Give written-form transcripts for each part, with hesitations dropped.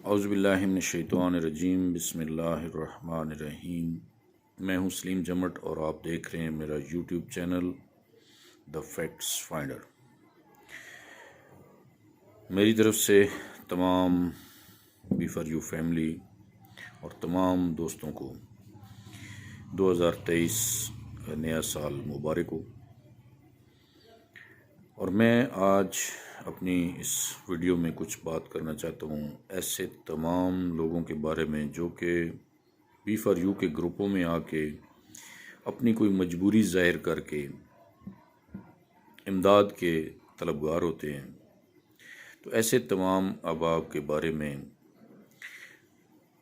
اعوذ باللہ من الشیطان الرجیم، بسم اللہ الرحمن الرحیم۔ میں ہوں سلیم جمٹ اور آپ دیکھ رہے ہیں میرا YouTube channel the facts finder. میری طرف سے تمام بی فار یو فیملی اور تمام دوستوں کو 2023 نیا سال مبارک ہو۔ اور میں آج اپنی اس ویڈیو میں کچھ بات کرنا چاہتا ہوں ایسے تمام لوگوں کے بارے میں جو کہ بی فار یو کے گروپوں میں آ کے اپنی کوئی مجبوری ظاہر کر کے امداد کے طلبگار ہوتے ہیں۔ تو ایسے تمام احباب کے بارے میں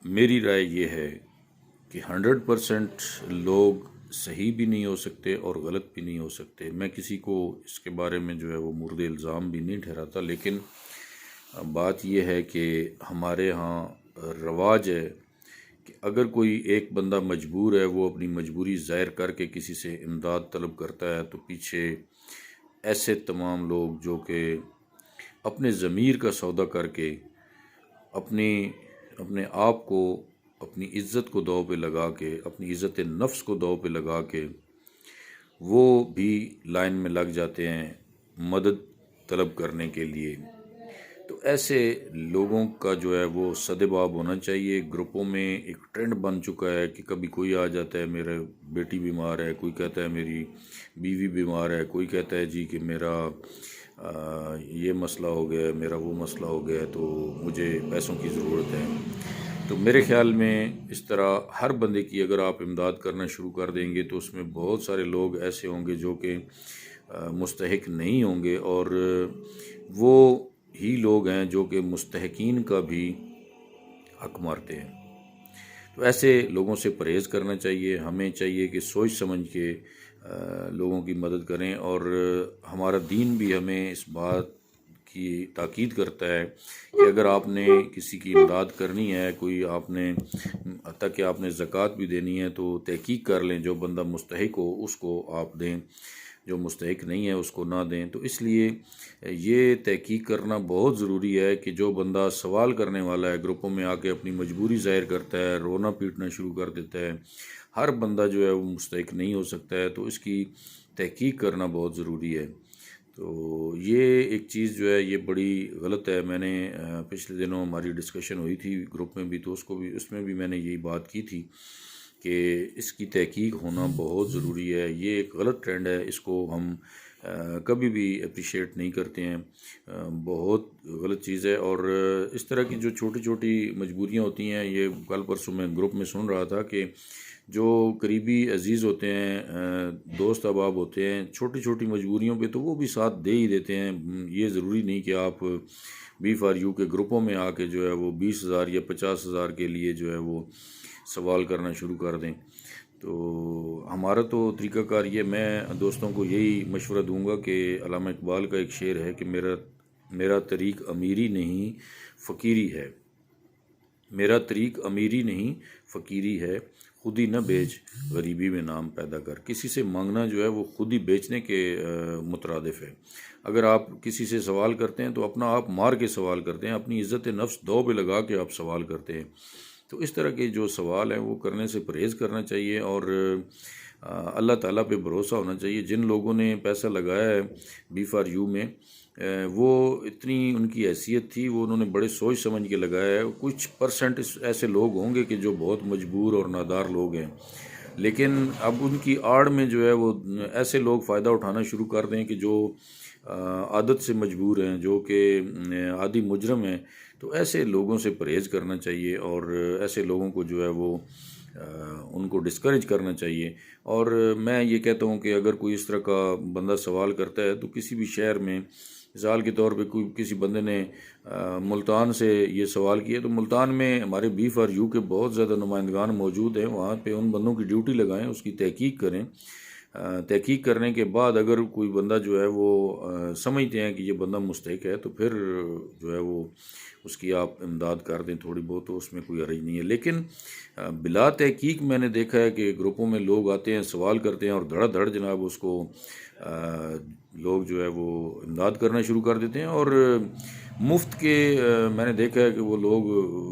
میری رائے یہ ہے کہ 100% لوگ صحیح بھی نہیں ہو سکتے اور غلط بھی نہیں ہو سکتے۔ میں کسی کو اس کے بارے میں جو ہے وہ مورد الزام بھی نہیں ٹھہراتا، لیکن بات یہ ہے کہ ہمارے ہاں رواج ہے کہ اگر کوئی ایک بندہ مجبور ہے، وہ اپنی مجبوری ظاہر کر کے کسی سے امداد طلب کرتا ہے، تو پیچھے ایسے تمام لوگ جو کہ اپنے ضمیر کا سودا کر کے اپنے آپ کو، اپنی عزت کو داؤ پہ لگا کے، اپنی عزت نفس کو داؤ پہ لگا کے وہ بھی لائن میں لگ جاتے ہیں مدد طلب کرنے کے لیے۔ تو ایسے لوگوں کا جو ہے وہ سدباب ہونا چاہیے۔ گروپوں میں ایک ٹرینڈ بن چکا ہے کہ کبھی کوئی آ جاتا ہے میرا بیٹی بیمار ہے، کوئی کہتا ہے میری بیوی بیمار ہے، کوئی کہتا ہے جی کہ میرا یہ مسئلہ ہو گیا ہے، میرا وہ مسئلہ ہو گیا ہے، تو مجھے پیسوں کی ضرورت ہے۔ تو میرے خیال میں اس طرح ہر بندے کی اگر آپ امداد کرنا شروع کر دیں گے تو اس میں بہت سارے لوگ ایسے ہوں گے جو کہ مستحق نہیں ہوں گے، اور وہ ہی لوگ ہیں جو کہ مستحقین کا بھی حق مارتے ہیں۔ تو ایسے لوگوں سے پرہیز کرنا چاہیے۔ ہمیں چاہیے کہ سوچ سمجھ کے لوگوں کی مدد کریں، اور ہمارا دین بھی ہمیں اس بات کی تاکید کرتا ہے کہ اگر آپ نے کسی کی امداد کرنی ہے، کوئی آپ نے حتیٰ کہ آپ نے زکوٰۃ بھی دینی ہے، تو تحقیق کر لیں، جو بندہ مستحق ہو اس کو آپ دیں، جو مستحق نہیں ہے اس کو نہ دیں۔ تو اس لیے یہ تحقیق کرنا بہت ضروری ہے کہ جو بندہ سوال کرنے والا ہے، گروپوں میں آ کے اپنی مجبوری ظاہر کرتا ہے، رونا پیٹنا شروع کر دیتا ہے، ہر بندہ جو ہے وہ مستحق نہیں ہو سکتا ہے، تو اس کی تحقیق کرنا بہت ضروری ہے۔ تو یہ ایک چیز جو ہے یہ بڑی غلط ہے۔ میں نے پچھلے دنوں ہماری ڈسکشن ہوئی تھی گروپ میں بھی، تو اس میں بھی میں نے یہی بات کی تھی کہ اس کی تحقیق ہونا بہت ضروری ہے۔ یہ ایک غلط ٹرینڈ ہے، اس کو ہم کبھی بھی اپریشیٹ نہیں کرتے ہیں، بہت غلط چیز ہے۔ اور اس طرح کی جو چھوٹی چھوٹی مجبوریاں ہوتی ہیں، یہ کل پرسوں میں گروپ میں سن رہا تھا کہ جو قریبی عزیز ہوتے ہیں، دوست احباب ہوتے ہیں، چھوٹی چھوٹی مجبوریوں پہ تو وہ بھی ساتھ دے ہی دیتے ہیں۔ یہ ضروری نہیں کہ آپ بی فار یو کے گروپوں میں آ کے جو ہے وہ 20,000 یا 50,000 کے لیے جو ہے وہ سوال کرنا شروع کر دیں۔ تو ہمارا تو طریقہ کار یہ، میں دوستوں کو یہی مشورہ دوں گا کہ علامہ اقبال کا ایک شعر ہے کہ میرا طریق امیری نہیں فقیری ہے، میرا طریق امیری نہیں فقیری ہے، خود ہی نہ بیچ غریبی میں نام پیدا کر۔ کسی سے مانگنا جو ہے وہ خود ہی بیچنے کے مترادف ہے۔ اگر آپ کسی سے سوال کرتے ہیں تو اپنا آپ مار کے سوال کرتے ہیں، اپنی عزت نفس دو پہ لگا کے آپ سوال کرتے ہیں۔ تو اس طرح کے جو سوال ہیں وہ کرنے سے پرہیز کرنا چاہیے، اور اللہ تعالیٰ پہ بھروسہ ہونا چاہیے۔ جن لوگوں نے پیسہ لگایا ہے بی فار یو میں، وہ اتنی ان کی حیثیت تھی، وہ انہوں نے بڑے سوچ سمجھ کے لگایا ہے۔ کچھ پرسنٹ ایسے لوگ ہوں گے کہ جو بہت مجبور اور نادار لوگ ہیں، لیکن اب ان کی آڑ میں جو ہے وہ ایسے لوگ فائدہ اٹھانا شروع کر دیں کہ جو عادت سے مجبور ہیں، جو کہ عادی مجرم ہیں۔ تو ایسے لوگوں سے پرہیز کرنا چاہیے، اور ایسے لوگوں کو جو ہے وہ ان کو ڈسکریج کرنا چاہیے۔ اور میں یہ کہتا ہوں کہ اگر کوئی اس طرح کا بندہ سوال کرتا ہے تو کسی بھی شہر میں، مثال کے طور پہ کسی بندے نے ملتان سے یہ سوال کیا، تو ملتان میں ہمارے بی فار یو کے بہت زیادہ نمائندگان موجود ہیں، وہاں پہ ان بندوں کی ڈیوٹی لگائیں، اس کی تحقیق کریں۔ تحقیق کرنے کے بعد اگر کوئی بندہ جو ہے وہ سمجھتے ہیں کہ یہ بندہ مستحق ہے، تو پھر جو ہے وہ اس کی آپ امداد کر دیں تھوڑی بہت، تو اس میں کوئی حرج نہیں ہے۔ لیکن بلا تحقیق میں نے دیکھا ہے کہ گروپوں میں لوگ آتے ہیں، سوال کرتے ہیں، اور دھڑا دھڑ جناب اس کو لوگ جو ہے وہ امداد کرنا شروع کر دیتے ہیں، اور مفت کے میں نے دیکھا ہے کہ وہ لوگ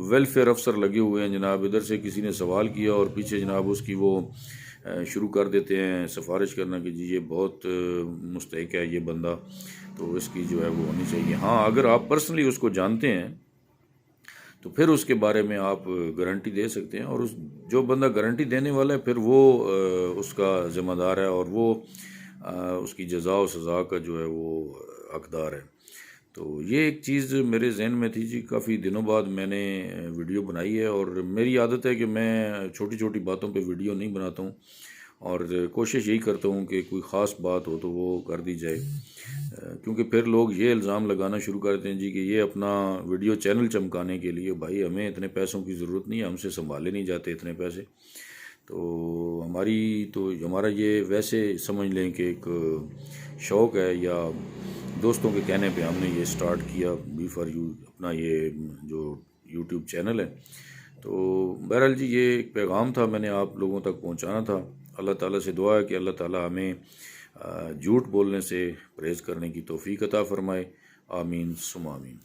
ویلفیئر افسر لگے ہوئے ہیں جناب، ادھر سے کسی نے سوال کیا اور پیچھے جناب اس کی وہ شروع کر دیتے ہیں سفارش کرنا کہ جی یہ بہت مستحق ہے یہ بندہ، تو اس کی جو ہے وہ ہونی چاہیے۔ ہاں اگر آپ پرسنلی اس کو جانتے ہیں تو پھر اس کے بارے میں آپ گارنٹی دے سکتے ہیں، اور جو بندہ گارنٹی دینے والا ہے پھر وہ اس کا ذمہ دار ہے، اور وہ اس کی جزا و سزا کا جو ہے وہ حقدار ہے۔ تو یہ ایک چیز میرے ذہن میں تھی جی، کافی دنوں بعد میں نے ویڈیو بنائی ہے، اور میری عادت ہے کہ میں چھوٹی چھوٹی باتوں پہ ویڈیو نہیں بناتا ہوں، اور کوشش یہی کرتا ہوں کہ کوئی خاص بات ہو تو وہ کر دی جائے، کیونکہ پھر لوگ یہ الزام لگانا شروع کرتے ہیں جی کہ یہ اپنا ویڈیو چینل چمکانے کے لیے، بھائی ہمیں اتنے پیسوں کی ضرورت نہیں ہے، ہم سے سنبھالے نہیں جاتے اتنے پیسے، تو ہمارا یہ ویسے سمجھ لیں کہ ایک شوق ہے، یا دوستوں کے کہنے پہ ہم نے یہ سٹارٹ کیا بی فار یو، اپنا یہ جو یوٹیوب چینل ہے۔ تو بہرحال جی یہ ایک پیغام تھا، میں نے آپ لوگوں تک پہنچانا تھا۔ اللہ تعالیٰ سے دعا ہے کہ اللہ تعالیٰ ہمیں جھوٹ بولنے سے پرہیز کرنے کی توفیق عطا فرمائے، آمین ثم آمین۔